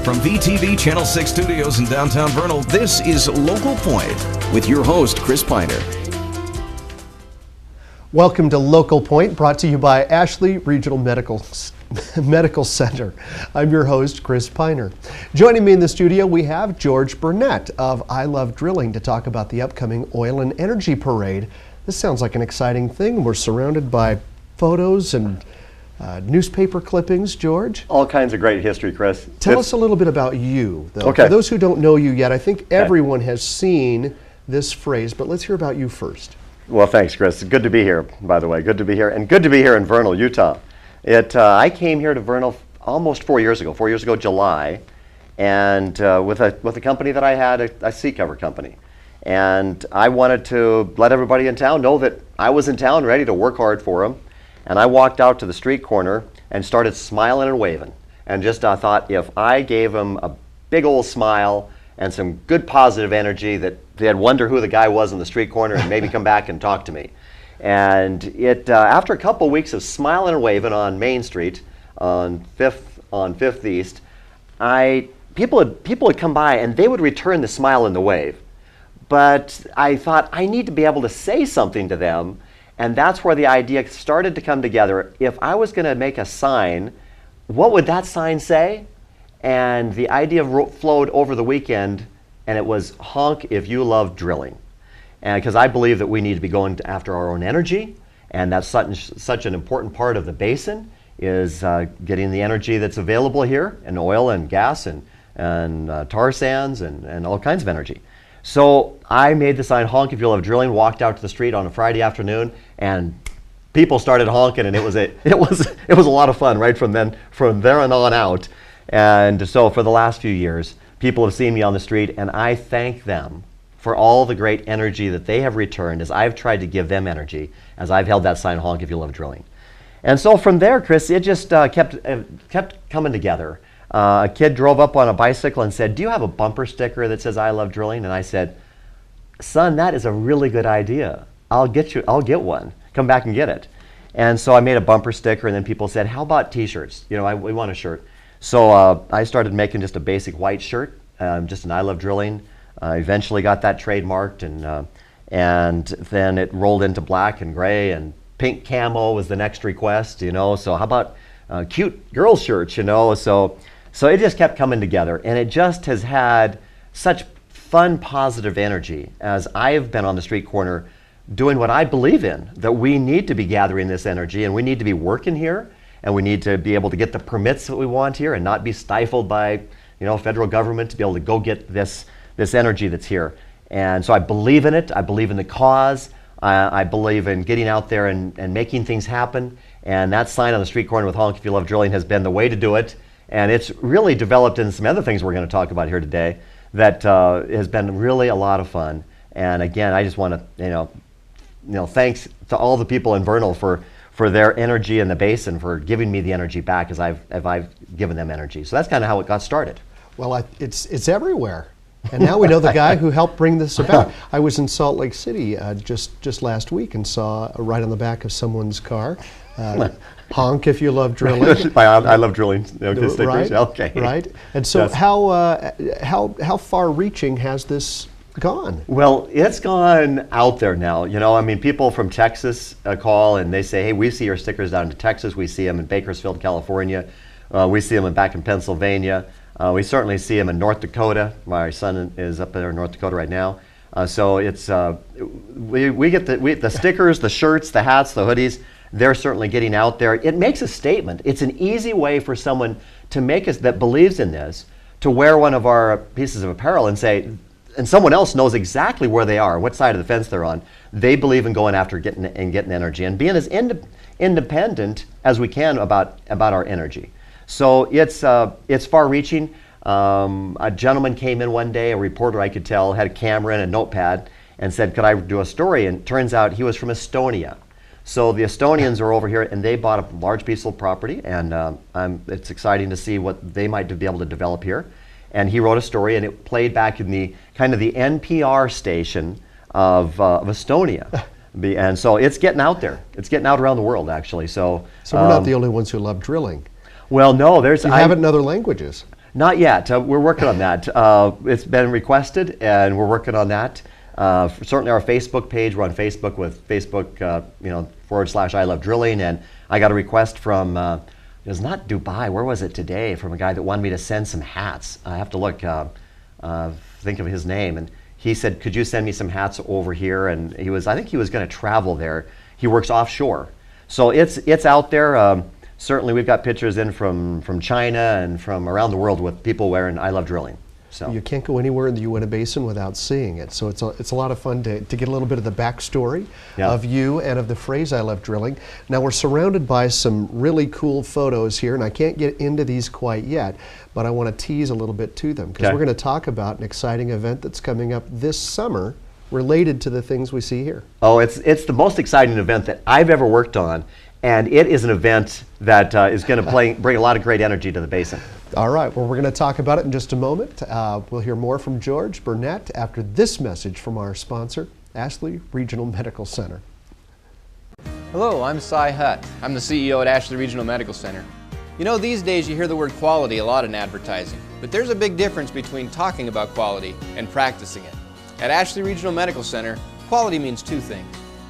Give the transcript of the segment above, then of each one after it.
From VTV Channel 6 Studios in downtown Vernal, this is Local Point with your host, Chris Piner. Welcome to Local Point, brought to you by Ashley Regional Medical Center. I'm your host, Chris Piner. Joining me in the studio, we have George Burnett of I Love Drilling to talk about the upcoming Oil and Energy Parade. This sounds like an exciting thing. We're surrounded by photos and newspaper clippings. George? All kinds of great history, Chris. Tell us a little bit about you, though. Okay. For those who don't know you yet, I think everyone has seen this phrase, but let's hear about you first. Well, thanks, Chris. Good to be here, by the way. Good to be here, and good to be here in Vernal, Utah. I came here to Vernal almost 4 years ago, July, and with a company that I had, a seat cover company. And I wanted to let everybody in town know that I was in town ready to work hard for them. And I walked out to the street corner and started smiling and waving. And just thought if I gave them a big old smile and some good positive energy, that they'd wonder who the guy was in the street corner and maybe come back and talk to me. And after a couple weeks of smiling and waving on Main Street on 5th East, people would come by and they would return the smile and the wave. But I thought I need to be able to say something to them. And that's where the idea started to come together. If I was going to make a sign, what would that sign say? And the idea flowed over the weekend, and it was honk if you love drilling. And because I believe that we need to be going after our own energy, and that's such an important part of the basin is getting the energy that's available here, and oil and gas and tar sands and all kinds of energy. So I made the sign honk if you love drilling, walked out to the street on a Friday afternoon, and people started honking, and it was a lot of fun right from there on out. And so for the last few years, people have seen me on the street, and I thank them for all the great energy that they have returned as I've tried to give them energy as I've held that sign honk if you love drilling. And so from there, Chris, it just kept coming together. A kid drove up on a bicycle and said, "Do you have a bumper sticker that says I love drilling?" And I said, "Son, that is a really good idea. I'll get one. Come back and get it." And so I made a bumper sticker, and then people said, "How about t-shirts? We want a shirt." So I started making just a basic white shirt, just an I Love Drilling. Eventually got that trademarked, and then it rolled into black and gray, and pink camo was the next request. So how about cute girl shirts? So it just kept coming together, and it just has had such fun, positive energy as I've been on the street corner doing what I believe in, that we need to be gathering this energy, and we need to be working here, and we need to be able to get the permits that we want here and not be stifled by federal government to be able to go get this energy that's here. And so I believe in it. I believe in the cause. I believe in getting out there and making things happen. And that sign on the street corner with honk if you love drilling has been the way to do it. And it's really developed into some other things we're going to talk about here today that has been really a lot of fun. And again, I just want to, thanks to all the people in Vernal for their energy in the basin, for giving me the energy back as I've given them energy. So that's kind of how it got started. Well, it's everywhere. And now we know the guy who helped bring this about. I was in Salt Lake City just last week and saw right on the back of someone's car, honk if you love drilling. I love drilling. Stickers. Right, okay. Right. And so Yes. how far-reaching has this gone? Well, it's gone out there now. People from Texas call and they say, "Hey, we see your stickers down in Texas. We see them in Bakersfield, California. We see them back in Pennsylvania. We certainly see them in North Dakota. My son is up there in North Dakota right now. So it's we get the stickers, the shirts, the hats, the hoodies. They're certainly getting out there. It makes a statement. It's an easy way for someone to make us that believes in this to wear one of our pieces of apparel and say, and someone else knows exactly where they are, what side of the fence they're on. They believe in going after getting energy and being as independent as we can about our energy. So it's far-reaching. A gentleman came in one day, a reporter I could tell, had a camera and a notepad, and said, "Could I do a story?" And it turns out he was from Estonia. So the Estonians are over here, and they bought a large piece of property, and it's exciting to see what they might be able to develop here. And he wrote a story, and it played back in the kind of the NPR station of Estonia. And so it's getting out there. It's getting out around the world, actually. So we're not the only ones who love drilling. Well, no, there's. You have it in other languages. Not yet. We're working on that. It's been requested, and we're working on that. Certainly our Facebook page, we're on Facebook with Facebook, / I Love Drilling, and I got a request from, it was not Dubai, where was it today, from a guy that wanted me to send some hats. I have to look, think of his name, and he said, could you send me some hats over here? And I think he was going to travel there. He works offshore. So it's out there. Certainly we've got pictures in from China and from around the world with people wearing I Love Drilling. So you can't go anywhere in the Uinta Basin without seeing it. So it's a lot of fun to get a little bit of the backstory of you and of the phrase I Love Drilling. Now we're surrounded by some really cool photos here, and I can't get into these quite yet, but I want to tease a little bit to them because we're going to talk about an exciting event that's coming up this summer related to the things we see here. Oh, it's the most exciting event that I've ever worked on. And it is an event that is going to bring a lot of great energy to the basin. All right, well, we're going to talk about it in just a moment. We'll hear more from George Burnett after this message from our sponsor, Ashley Regional Medical Center. Hello, I'm Cy Hutt. I'm the CEO at Ashley Regional Medical Center. You know, these days you hear the word quality a lot in advertising, but there's a big difference between talking about quality and practicing it. At Ashley Regional Medical Center, quality means two things.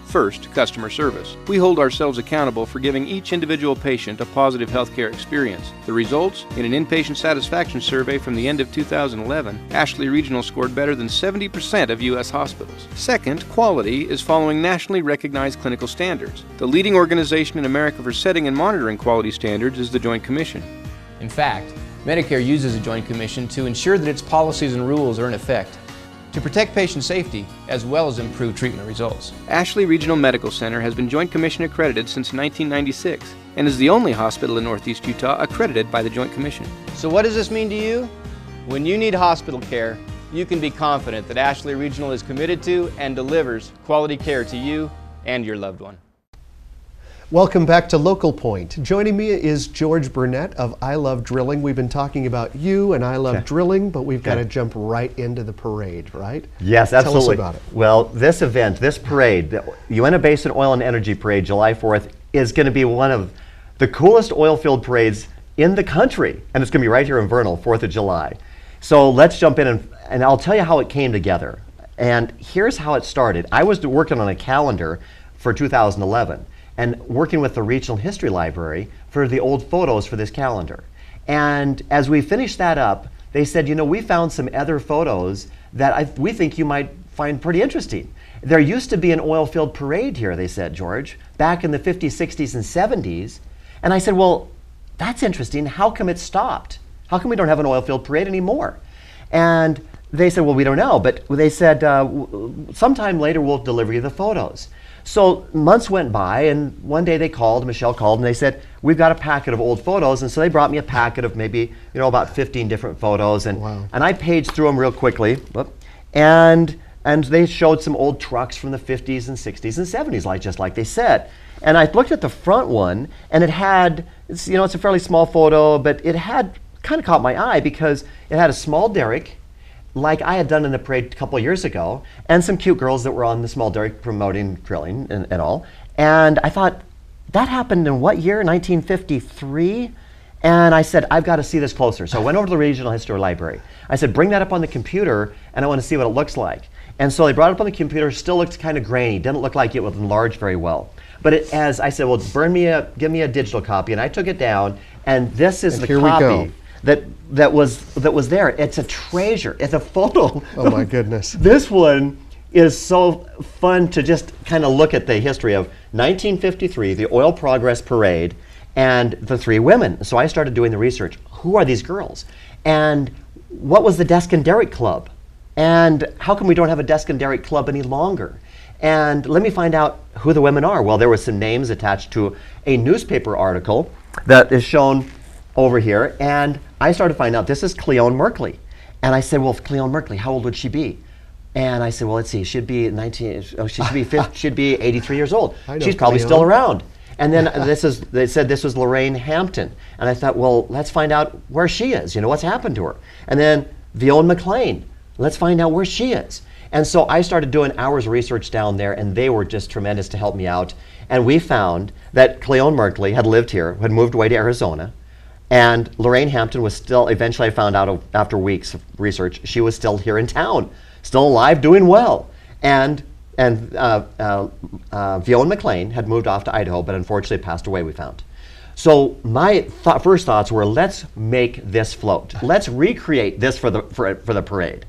First, customer service. We hold ourselves accountable for giving each individual patient a positive healthcare experience. The results? In an inpatient satisfaction survey from the end of 2011, Ashley Regional scored better than 70% of U.S. hospitals. Second, quality is following nationally recognized clinical standards. The leading organization in America for setting and monitoring quality standards is the Joint Commission. In fact, Medicare uses a Joint Commission to ensure that its policies and rules are in effect, to protect patient safety as well as improve treatment results. Ashley Regional Medical Center has been Joint Commission accredited since 1996 and is the only hospital in Northeast Utah accredited by the Joint Commission. So what does this mean to you? When you need hospital care, you can be confident that Ashley Regional is committed to and delivers quality care to you and your loved one. Welcome back to Local Point. Joining me is George Burnett of I Love Drilling. We've been talking about you and I Love Drilling, but we've got to jump right into the parade, right? Yes, absolutely. Tell us about it. Well, this event, this parade, the Uinta Basin Oil and Energy Parade, July 4th, is going to be one of the coolest oil field parades in the country. And it's going to be right here in Vernal, 4th of July. So let's jump in and I'll tell you how it came together. And here's how it started. I was working on a calendar for 2011. And working with the Regional History Library for the old photos for this calendar. And as we finished that up, they said, you know, we found some other photos that we think you might find pretty interesting. There used to be an oil field parade here, they said, George, back in the 50s, 60s, and 70s. And I said, well, that's interesting. How come it stopped? How come we don't have an oil field parade anymore? And they said, well, we don't know. But they said, sometime later we'll deliver you the photos. So months went by, and one day Michelle called, and they said, we've got a packet of old photos. And so they brought me a packet of maybe, about 15 different photos. And, and I paged through them real quickly. And they showed some old trucks from the 50s and 60s and 70s, just like they said. And I looked at the front one, and it had, it's a fairly small photo, but it had kind of caught my eye because it had a small derrick, like I had done in the parade a couple of years ago, and some cute girls that were on the small derrick promoting drilling and all. And I thought, that happened in what year? 1953? And I said, I've got to see this closer. So I went over to the Regional History Library. I said, bring that up on the computer, and I want to see what it looks like. And so they brought it up on the computer. Still looked kind of grainy. Didn't look like it was enlarged very well. But as I said, well, give me a digital copy. And I took it down, and this is the copy that was there. It's a treasure. It's a photo. Oh my goodness. This one is so fun to just kind of look at the history of 1953, the Oil Progress Parade, and the three women. So I started doing the research. Who are these girls? And what was the Desk and Derrick Club? And how come we don't have a Desk and Derrick Club any longer? And let me find out who the women are. Well, there were some names attached to a newspaper article that is shown over here, and I started to find out this is Cleone Merkley. And I said, well, Cleone Merkley, how old would she be? And I said, well, let's see, she'd be 83 years old. She's probably still around. And then they said this was Lorraine Hampton. And I thought, well, let's find out where she is, what's happened to her. And then Viola McLean, let's find out where she is. And so I started doing hours of research down there, and they were just tremendous to help me out. And we found that Cleone Merkley had lived here, had moved away to Arizona, And Lorraine Hampton was still, eventually I found out after weeks of research, she was still here in town, still alive, doing well. And Viola McLean had moved off to Idaho, but unfortunately passed away, we found. So my first thoughts were, let's make this float. Let's recreate this for the parade.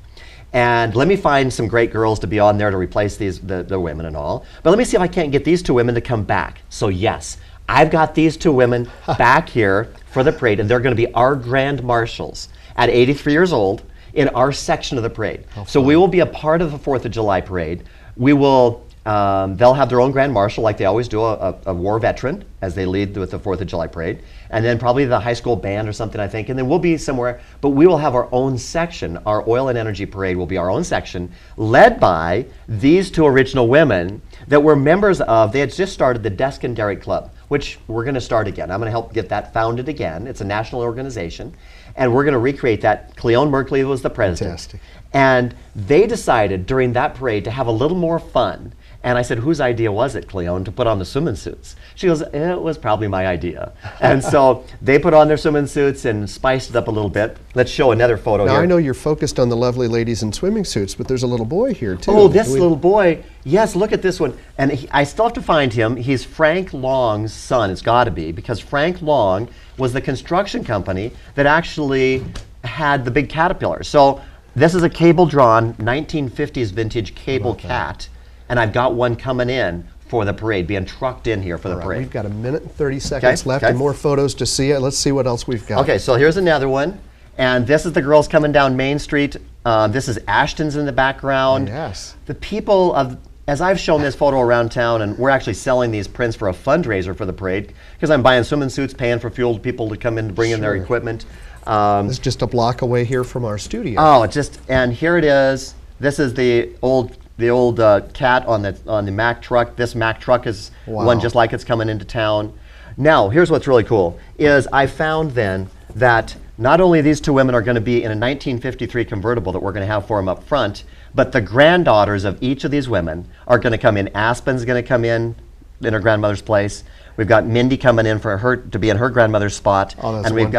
And let me find some great girls to be on there to replace the women and all. But let me see if I can't get these two women to come back. So yes, I've got these two women back here for the parade, and they're going to be our grand marshals at 83 years old in our section of the parade. So we will be a part of the 4th of July parade. We will, they'll have their own grand marshal like they always do, a war veteran as they lead with the 4th of July parade, and then probably the high school band or something, I think, and then we'll be somewhere, but we will have our own section. Our oil and energy parade will be our own section, led by these two original women that were members of, they had just started the Desk and Derrick Club, which we're going to start again. I'm going to help get that founded again. It's a national organization, and we're going to recreate that. Cleone Merkley was the president. Fantastic. And they decided during that parade to have a little more fun. And I said, whose idea was it, Cleone, to put on the swimming suits? She goes, it was probably my idea. And so they put on their swimming suits and spiced it up a little bit. Let's show another photo Now here. I know you're focused on the lovely ladies in swimming suits, but there's a little boy here too. Oh, this little boy. Yes, look at this one. And I still have to find him. He's Frank Long's son. It's got to be, because Frank Long was the construction company that actually had the big Caterpillar. So this is a cable-drawn 1950s vintage cable cat. And I've got one coming in for the parade, being trucked in here for the parade. We've got 1 minute and 30 seconds left and more photos to see. Let's see what else we've got. Okay, so here's another one. And this is the girls coming down Main Street. This is Ashton's in the background. Yes. The people of, as I've shown this photo around town, and we're actually selling these prints for a fundraiser for the parade, because I'm buying swimming suits, paying for fuel to people to come in to bring in their equipment. This is just a block away here from our studio. Oh, and here it is. This is the old cat on the Mack truck. This Mack truck is one just like it's coming into town. Now, here's what's really cool, is I found then that not only these two women are going to be in a 1953 convertible that we're going to have for them up front, but the granddaughters of each of these women are going to come in. Aspen's going to come in her grandmother's place. We've got Mindy coming in for her to be in her grandmother's spot. Oh, that's and we've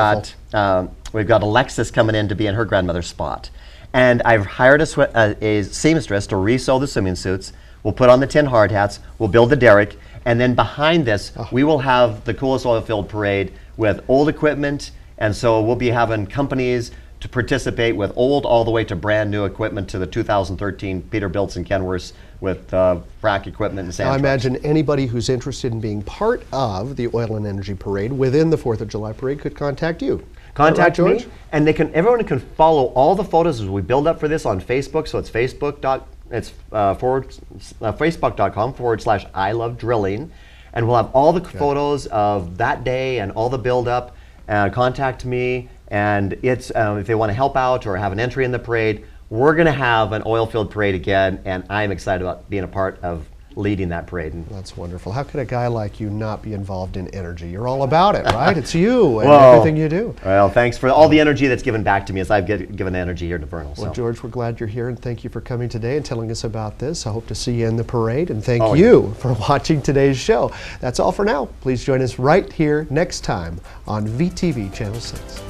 got Alexis coming in to be in her grandmother's spot. And I've hired a seamstress to resew the swimming suits. We'll put on the tin hard hats. We'll build the derrick. And then behind this, we will have the coolest oil-filled parade with old equipment. And so we'll be having companies to participate with old all the way to brand new equipment to the 2013 Peterbilts and Kenworths with frac equipment and sand Now, I trucks. imagine anybody who's interested in being part of the Oil and Energy Parade within the 4th of July Parade could contact you. Contact Right, me, George? and everyone can follow all the photos as we build up for this on Facebook. So it's facebook.com/I love drilling, and we'll have all the photos of that day and all the build up. Contact me, and it's if they want to help out or have an entry in the parade, we're going to have an oil-filled parade again, and I'm excited about being a part of leading that parade. That's wonderful. How could a guy like you not be involved in energy? You're all about it, right? It's you and everything you do. Well, thanks for all the energy that's given back to me as I've given energy here to Vernal. Well, George, we're glad you're here, and thank you for coming today and telling us about this. I hope to see you in the parade, and thank you for watching today's show. That's all for now. Please join us right here next time on VTV Channel 6.